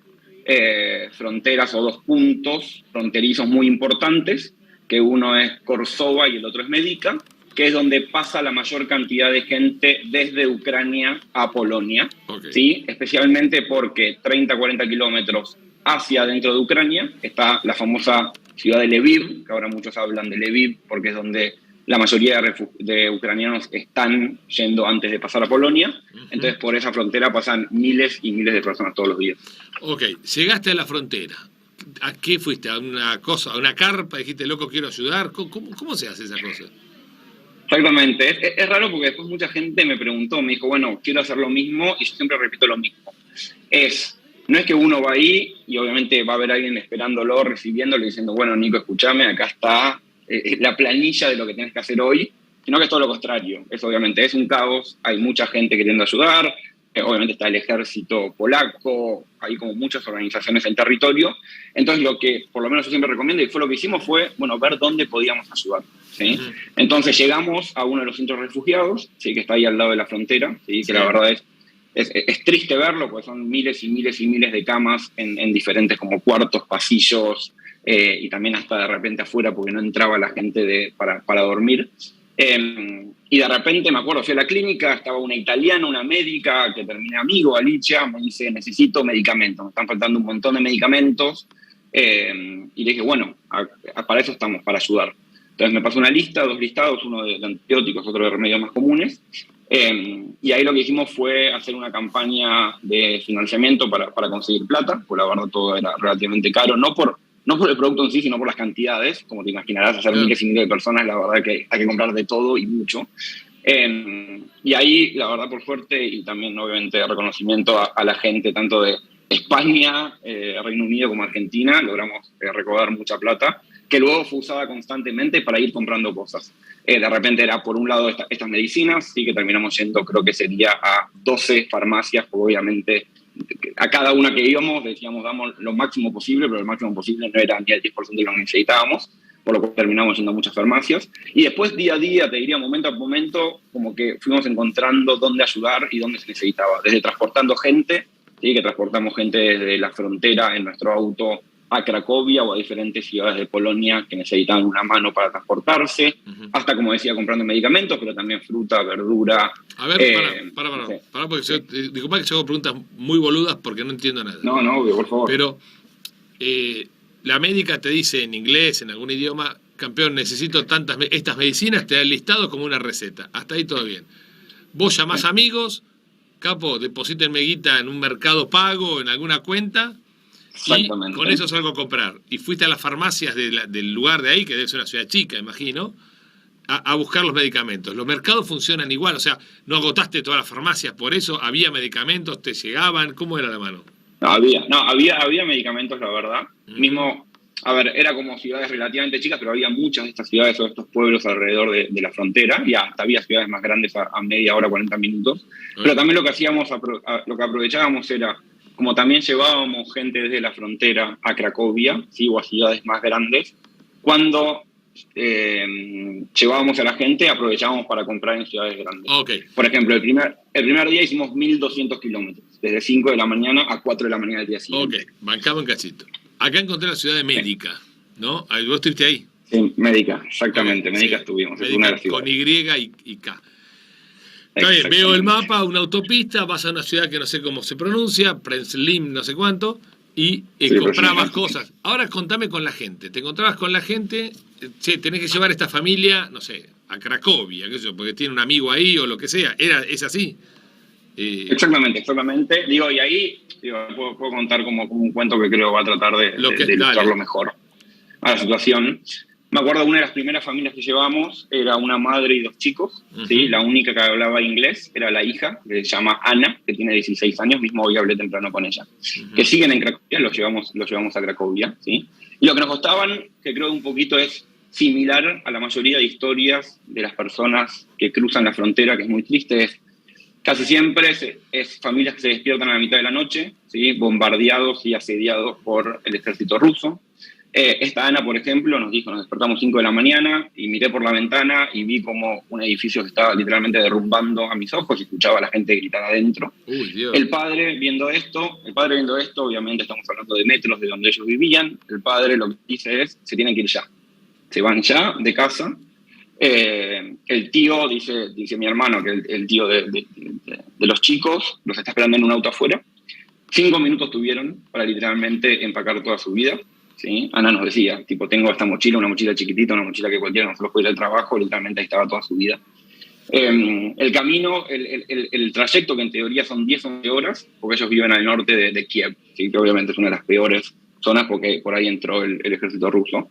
fronteras o 2 puntos fronterizos muy importantes, que uno es Korsova y el otro es Medica, que es donde pasa la mayor cantidad de gente desde Ucrania a Polonia, ¿sí? Especialmente porque 30-40 kilómetros hacia dentro de Ucrania está la famosa ciudad de Lviv, que ahora muchos hablan de Lviv porque es donde la mayoría de ucranianos están yendo antes de pasar a Polonia. Entonces por esa frontera pasan miles y miles de personas todos los días. Ok, llegaste a la frontera. ¿A qué fuiste? ¿A una cosa, a una carpa? Dijiste, loco, quiero ayudar. ¿Cómo se hace esa cosa? Exactamente. Es raro porque después mucha gente me preguntó, me dijo, bueno, quiero hacer lo mismo, y yo siempre repito lo mismo. No es que uno va ahí y obviamente va a haber alguien esperándolo, recibiéndolo y diciendo, bueno, Nico, escúchame, acá está la planilla de lo que tienes que hacer hoy, sino que es todo lo contrario. Obviamente es un caos, hay mucha gente queriendo ayudar, obviamente está el ejército polaco, hay como muchas organizaciones en territorio. Entonces lo que por lo menos yo siempre recomiendo, y fue lo que hicimos, fue, bueno, ver dónde podíamos ayudar, ¿sí? Entonces llegamos a uno de los centros refugiados, ¿sí? Que está ahí al lado de la frontera, ¿sí? Que la verdad es triste verlo, porque son miles y miles y miles de camas en diferentes como cuartos, pasillos, y también hasta de repente afuera porque no entraba la gente para dormir. Y de repente me acuerdo, fui a la clínica, estaba una italiana, una médica que terminé amigo, Alicia, me dice, necesito medicamentos, me están faltando un montón de medicamentos. Y le dije, bueno, para eso estamos, para ayudar. Entonces me pasó una lista, 2 listados, uno de antibióticos, otro de remedios más comunes. Y ahí lo que hicimos fue hacer una campaña de financiamiento para conseguir plata, porque la verdad todo era relativamente caro, no por el producto en sí, sino por las cantidades. Como te imaginarás, hacer miles y miles de personas, la verdad que hay que comprar de todo y mucho. Y ahí, la verdad, por suerte, y también obviamente reconocimiento a la gente, tanto de España, Reino Unido como Argentina, logramos recaudar mucha plata, que luego fue usada constantemente para ir comprando cosas. De repente era, por un lado, estas medicinas, sí, que terminamos yendo, creo que sería a 12 farmacias, porque obviamente a cada una que íbamos decíamos damos lo máximo posible, pero el máximo posible no era ni el 10% de lo que necesitábamos, por lo cual terminamos yendo a muchas farmacias. Y después, día a día, te diría, momento a momento, como que fuimos encontrando dónde ayudar y dónde se necesitaba. Desde transportando gente, ¿sí? Que transportamos gente desde la frontera en nuestro auto a Cracovia o a diferentes ciudades de Polonia que necesitaban una mano para transportarse, hasta, como decía, comprando medicamentos, pero también fruta, verdura. A ver, para, porque disculpa que yo hago preguntas muy boludas porque no entiendo nada. No, obvio, por favor. Pero la médica te dice en inglés, en algún idioma, campeón, necesito estas medicinas, te da el listado como una receta. Hasta ahí todo bien. Vos llamás amigos, capo, deposítenme guita en un Mercado Pago, en alguna cuenta, y con eso salgo a comprar. Y fuiste a las farmacias del lugar de ahí, que debe ser una ciudad chica, imagino, a buscar los medicamentos. Los mercados funcionan igual, o sea, no agotaste todas las farmacias por eso, había medicamentos, te llegaban, ¿cómo era la mano? Había medicamentos, la verdad. Mismo a ver, era como ciudades relativamente chicas, pero había muchas de estas ciudades o de estos pueblos alrededor de la frontera, y hasta había ciudades más grandes a media hora, 40 minutos. Pero también lo que hacíamos, lo que aprovechábamos era, como también llevábamos gente desde la frontera a Cracovia, ¿sí? O a ciudades más grandes, cuando llevábamos a la gente, aprovechábamos para comprar en ciudades grandes. Okay. Por ejemplo, el primer día hicimos 1.200 kilómetros, desde 5 de la mañana a 4 de la mañana del día siguiente. Ok, bancamos un cachito. Acá encontré la ciudad de Médica, ¿no? Vos estuviste ahí. Sí, Médica, exactamente. Médica estuvimos. Médica, es una de las ciudades. con Y K. Está bien, veo el mapa, una autopista, vas a una ciudad que no sé cómo se pronuncia, Prenzlim, no sé cuánto, y comprabas cosas. Ahora contame con la gente. Te encontrabas con la gente, tenés que llevar a esta familia, no sé, a Cracovia, qué sé yo, porque tiene un amigo ahí o lo que sea. ¿Es así? Exactamente. Digo, y ahí puedo contar como un cuento que creo va a tratar de ilustrarlo mejor a la situación. Me acuerdo de una de las primeras familias que llevamos, era una madre y 2 chicos, ¿sí? La única que hablaba inglés era la hija, que se llama Ana, que tiene 16 años, mismo hoy hablé temprano con ella, que siguen en Cracovia, los llevamos a Cracovia, ¿sí? Y lo que nos costaban, que creo un poquito es similar a la mayoría de historias de las personas que cruzan la frontera, que es muy triste, casi siempre es familias que se despiertan a la mitad de la noche, ¿sí? Bombardeados y asediados por el ejército ruso. Esta Ana, por ejemplo, nos despertamos 5 de la mañana y miré por la ventana y vi como un edificio se estaba literalmente derrumbando a mis ojos y escuchaba a la gente gritar adentro. Uy, Dios. El padre viendo esto, obviamente estamos hablando de metros de donde ellos vivían, el padre lo que dice es, se tienen que ir ya. Se van ya de casa. El tío, dice mi hermano, que el tío de los chicos, los está esperando en un auto afuera. 5 minutos tuvieron para literalmente empacar toda su vida. ¿Sí? Ana nos decía, tengo esta mochila, una mochila chiquitita, una mochila que cualquiera de nosotros puede ir al trabajo, literalmente ahí estaba toda su vida. El camino, el trayecto, que en teoría son 10-11 horas, porque ellos viven al norte de Kiev, ¿sí? Que obviamente es una de las peores zonas porque por ahí entró el ejército ruso.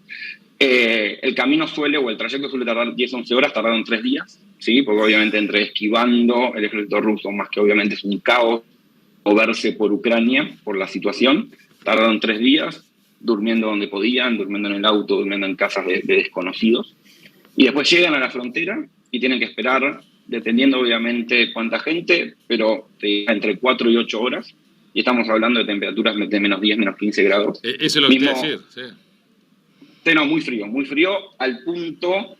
El camino el trayecto suele tardar 10-11 horas, tardaron 3 días, ¿sí? Porque obviamente entre esquivando el ejército ruso, más que obviamente es un caos, moverse por Ucrania, por la situación, tardaron 3 días, durmiendo donde podían, durmiendo en el auto, durmiendo en casas de desconocidos. Y después llegan a la frontera y tienen que esperar, dependiendo obviamente cuánta gente, pero entre 4 y 8 horas. Y estamos hablando de temperaturas de menos 10, menos 15 grados. Eso es lo que quiero decir, sí. No, muy frío, al punto,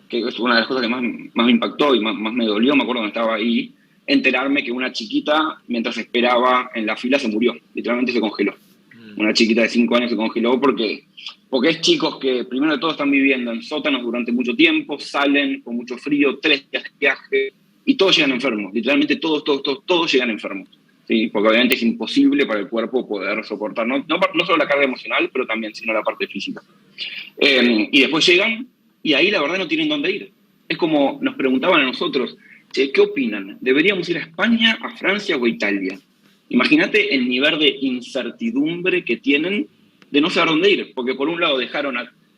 que es una de las cosas que más me impactó y más me dolió, me acuerdo cuando estaba ahí, enterarme que una chiquita, mientras esperaba en la fila, se murió, literalmente se congeló. Una chiquita de 5 años se congeló porque es chicos que primero de todo están viviendo en sótanos durante mucho tiempo, salen con mucho frío, 3 días de viaje, y todos llegan enfermos, literalmente todos llegan enfermos, ¿sí? Porque obviamente es imposible para el cuerpo poder soportar, no solo la carga emocional, pero también sino la parte física. Y después llegan y ahí la verdad no tienen dónde ir. Es como nos preguntaban a nosotros, ¿qué opinan? ¿Deberíamos ir a España, a Francia o a Italia? Imagínate el nivel de incertidumbre que tienen de no saber dónde ir, porque por un lado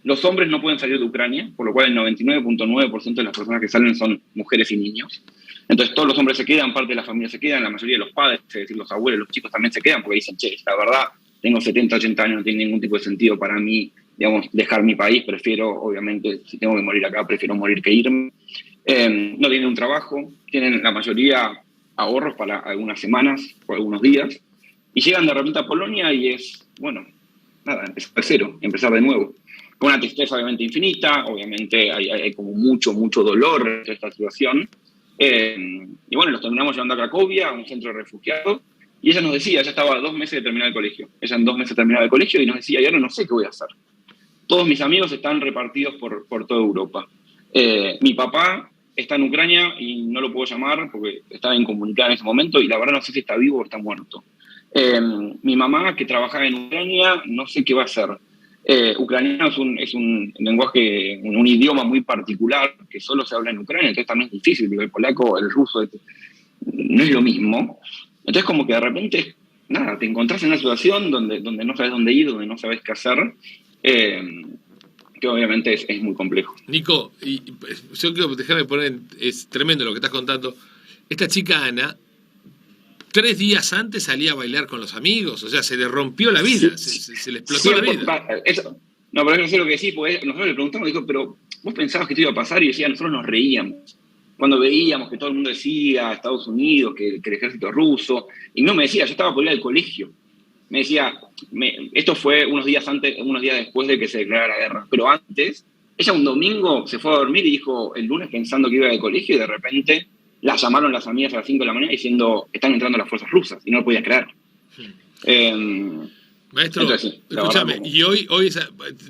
los hombres no pueden salir de Ucrania, por lo cual el 99.9% de las personas que salen son mujeres y niños. Entonces todos los hombres se quedan, parte de la familia se quedan, la mayoría de los padres, es decir, los abuelos, los chicos también se quedan, porque dicen, la verdad, tengo 70, 80 años, no tiene ningún tipo de sentido para mí, dejar mi país, prefiero, obviamente, si tengo que morir acá, prefiero morir que irme. No tienen un trabajo, tienen la mayoría ahorros para algunas semanas o algunos días, y llegan de repente a Polonia y es, empezar de cero, empezar de nuevo. Con una tristeza obviamente infinita, obviamente hay como mucho dolor en esta situación. Y los terminamos llevando a Cracovia, a un centro de refugiados, y ella nos decía, ella estaba a 2 meses de terminar el colegio. Ella en 2 meses terminaba el colegio y nos decía, y ahora no sé qué voy a hacer. Todos mis amigos están repartidos por toda Europa. Mi papá está en Ucrania y no lo puedo llamar porque estaba incomunicada en ese momento y la verdad no sé si está vivo o está muerto. Mi mamá, que trabajaba en Ucrania, no sé qué va a hacer. Ucraniano es un lenguaje, un idioma muy particular que solo se habla en Ucrania, entonces también es difícil. El polaco, el ruso, no es lo mismo. Entonces como que de repente, te encontrás en una situación donde no sabes dónde ir, donde no sabes qué hacer, que obviamente es muy complejo. Nico, y yo quiero dejarme poner, es tremendo lo que estás contando. Esta chica Ana, 3 días antes salía a bailar con los amigos, o sea, se le rompió la vida, se le explotó la vida. No, pero no sé lo que decís, porque nosotros le preguntamos, dijo, pero vos pensabas que esto iba a pasar, y decía, nosotros nos reíamos. Cuando veíamos que todo el mundo decía Estados Unidos, que el ejército ruso, y no me decía, yo estaba por ir al colegio. Me decía, esto fue unos días después de que se declarara la guerra, pero antes, ella un domingo se fue a dormir y dijo el lunes pensando que iba al colegio, y de repente la llamaron las amigas a las 5 de la mañana diciendo, están entrando las fuerzas rusas, y no lo podía creer. Maestro, entonces, sí, escúchame, como... y hoy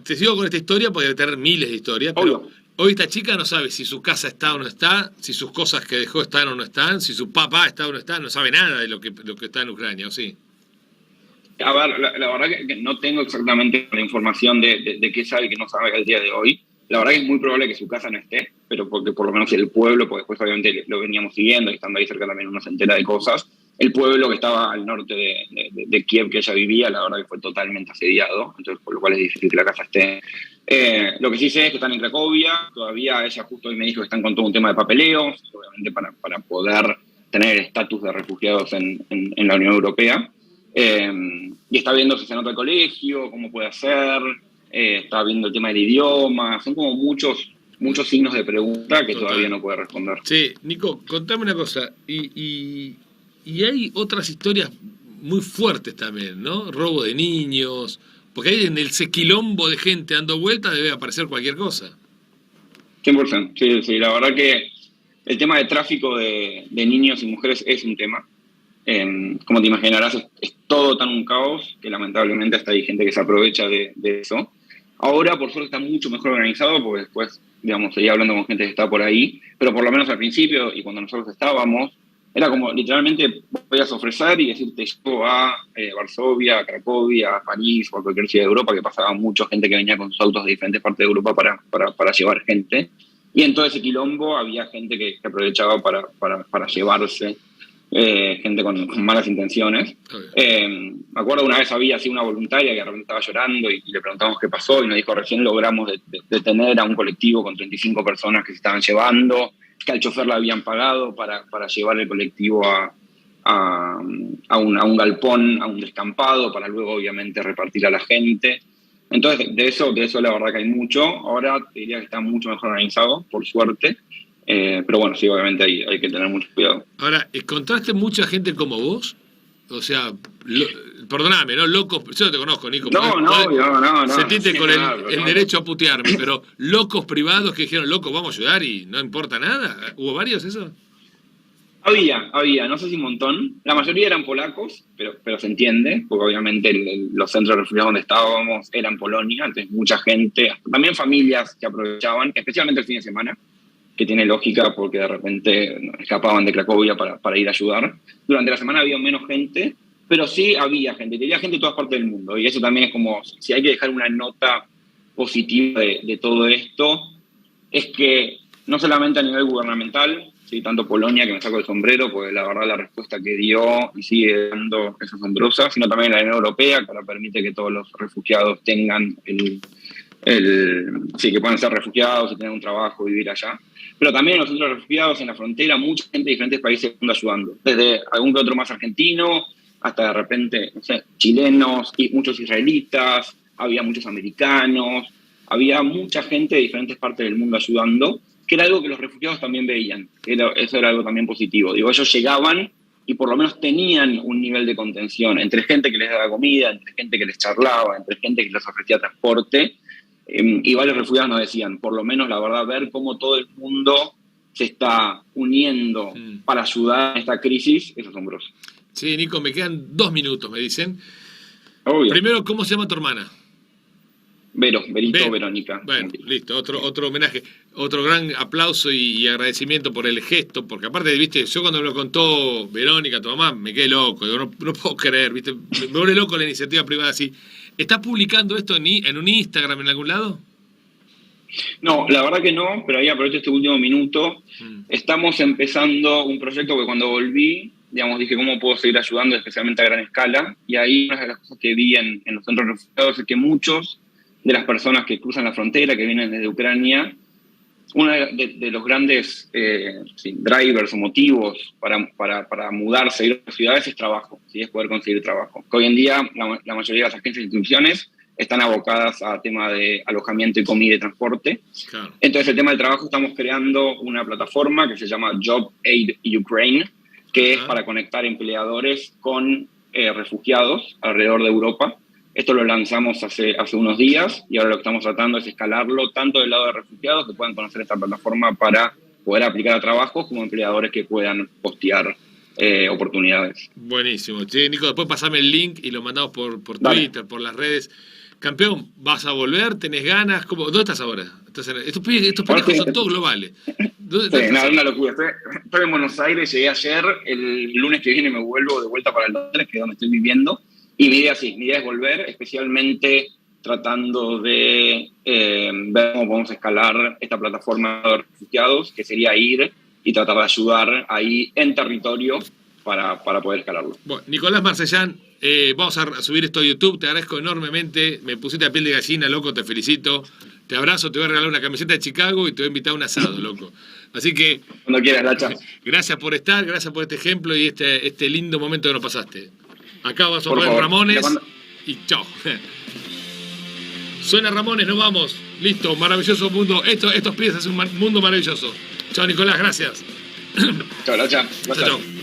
te sigo con esta historia, porque debe tener miles de historias, pero Obvio. hoy esta chica no sabe si su casa está o no está, si sus cosas que dejó están o no están, si su papá está o no está, no sabe nada de lo que está en Ucrania, ¿o sí? A ver, la verdad que no tengo exactamente la información de qué sabe y qué no sabe al día de hoy. La verdad que es muy probable que su casa no esté, pero porque por lo menos el pueblo, porque después obviamente lo veníamos siguiendo y estando ahí cerca también uno se entera de cosas. El pueblo que estaba al norte de Kiev, que ella vivía, la verdad que fue totalmente asediado, entonces por lo cual es difícil que la casa esté. Lo que sí sé es que están en Cracovia, todavía ella justo hoy me dijo que están con todo un tema de papeleos, obviamente para poder tener el estatus de refugiados en la Unión Europea. Y está viendo si se anota el colegio, cómo puede hacer, está viendo el tema del idioma, son como muchos signos de pregunta que todavía no puede responder. Sí, Nico, contame una cosa, y hay otras historias muy fuertes también, ¿no? Robo de niños, porque ahí en el sequilombo de gente dando vueltas debe aparecer cualquier cosa. 100%, sí, la verdad que el tema de tráfico de niños y mujeres es un tema. Como te imaginarás, es todo tan un caos que lamentablemente hasta hay gente que se aprovecha de eso. Ahora, por suerte, está mucho mejor organizado, porque después, digamos, seguía hablando con gente que está por ahí, pero por lo menos al principio, y cuando nosotros estábamos, era como, literalmente, podías ofrecer y decirte, llevo a Varsovia, a Cracovia, a París, o a cualquier ciudad de Europa, que pasaba mucha gente que venía con sus autos de diferentes partes de Europa para llevar gente. Y en todo ese quilombo había gente que aprovechaba para llevarse gente con malas intenciones. Me acuerdo una vez había así una voluntaria que de repente estaba llorando y le preguntamos qué pasó y nos dijo, recién logramos detener a un colectivo con 35 personas que se estaban llevando, que al chofer le habían pagado para llevar el colectivo a un galpón, a un descampado, para luego obviamente repartir a la gente. Entonces de eso la verdad que hay mucho. Ahora te diría que está mucho mejor organizado, por suerte. Pero bueno, sí, obviamente hay que tener mucho cuidado. Ahora, ¿encontraste mucha gente como vos? O sea, perdóname, ¿no? Locos, yo no te conozco, Nico. No. Sentiste con el derecho a putearme, pero locos privados que dijeron, loco, vamos a ayudar y no importa nada. ¿Hubo varios eso? Había, no sé si un montón. La mayoría eran polacos, pero se entiende, porque obviamente los centros de refugiados donde estábamos eran Polonia, entonces mucha gente, también familias que aprovechaban, especialmente el fin de semana, que tiene lógica porque de repente escapaban de Cracovia para ir a ayudar. Durante la semana había menos gente, pero sí había gente, tenía gente de todas partes del mundo, y eso también es como, si hay que dejar una nota positiva de todo esto, es que no solamente a nivel gubernamental, ¿sí? Tanto Polonia, que me saco el sombrero, porque la verdad la respuesta que dio y sigue dando es asombrosa, sino también la Unión Europea, que ahora permite que todos los refugiados tengan sí, que puedan ser refugiados y tener un trabajo, vivir allá. Pero también en los centros de refugiados, en la frontera, mucha gente de diferentes países anda ayudando. Desde algún que otro más argentino, hasta de repente, no sé, chilenos, y muchos israelitas, había muchos americanos, había mucha gente de diferentes partes del mundo ayudando, que era algo que los refugiados también veían. Eso era algo también positivo. Digo, ellos llegaban y por lo menos tenían un nivel de contención entre gente que les daba comida, entre gente que les charlaba, entre gente que les ofrecía transporte. Y varios refugiados nos decían, por lo menos la verdad, ver cómo todo el mundo se está uniendo para ayudar en esta crisis es asombroso. Sí, Nico, me quedan 2 minutos, me dicen. Obvio. Primero, ¿cómo se llama tu hermana? Verito, Verónica. Bueno, listo, otro homenaje, otro gran aplauso y agradecimiento por el gesto, porque aparte, viste, yo cuando me lo contó Verónica, tu mamá, me quedé loco, digo, no puedo creer, viste, me vuelve loco la iniciativa privada así. ¿Estás publicando esto en un Instagram en algún lado? No, la verdad que no, pero ahí aprovecho este último minuto. Estamos empezando un proyecto que cuando volví, digamos, dije, ¿cómo puedo seguir ayudando, especialmente a gran escala? Y ahí una de las cosas que vi en los centros de refugiados es que muchos de las personas que cruzan la frontera, que vienen desde Ucrania, uno de los grandes drivers o motivos para mudarse y ir a otras ciudades es trabajo, ¿sí? Es poder conseguir trabajo. Que hoy en día la mayoría de las agencias e instituciones están abocadas a tema de alojamiento y comida y transporte. Claro. Entonces, el tema del trabajo, estamos creando una plataforma que se llama Job Aid Ukraine, que es para conectar empleadores con refugiados alrededor de Europa. Esto lo lanzamos hace unos días y ahora lo que estamos tratando es escalarlo tanto del lado de refugiados que puedan conocer esta plataforma para poder aplicar a trabajos como empleadores que puedan postear oportunidades. Buenísimo. Sí, Nico, después pasame el link y lo mandamos por Dale. Twitter, por las redes. Campeón, ¿vas a volver? ¿Tenés ganas? ¿Dónde estás ahora? Estos pendejos son todos globales. Sí, nada, una locura. Estoy en Buenos Aires, llegué ayer, el lunes que viene me vuelvo de vuelta para Londres, que es donde estoy viviendo. Y mi idea es volver, especialmente tratando de ver cómo podemos escalar esta plataforma de refugiados, que sería ir y tratar de ayudar ahí en territorio para poder escalarlo. Bueno, Nicolás Marcellán, vamos a subir esto a YouTube, te agradezco enormemente, me pusiste a piel de gallina, loco, te felicito, te abrazo, te voy a regalar una camiseta de Chicago y te voy a invitar a un asado, loco. Así que... Cuando quieras, Lacha. Gracias por estar, gracias por este ejemplo y este lindo momento que nos pasaste. Acá vas a Por ver favor. Ramones y chao. Suena Ramones, nos vamos. Listo, maravilloso mundo. Estos pies hacen un mundo maravilloso. Chao, Nicolás, gracias. Chao, Lacha. Chao, chao.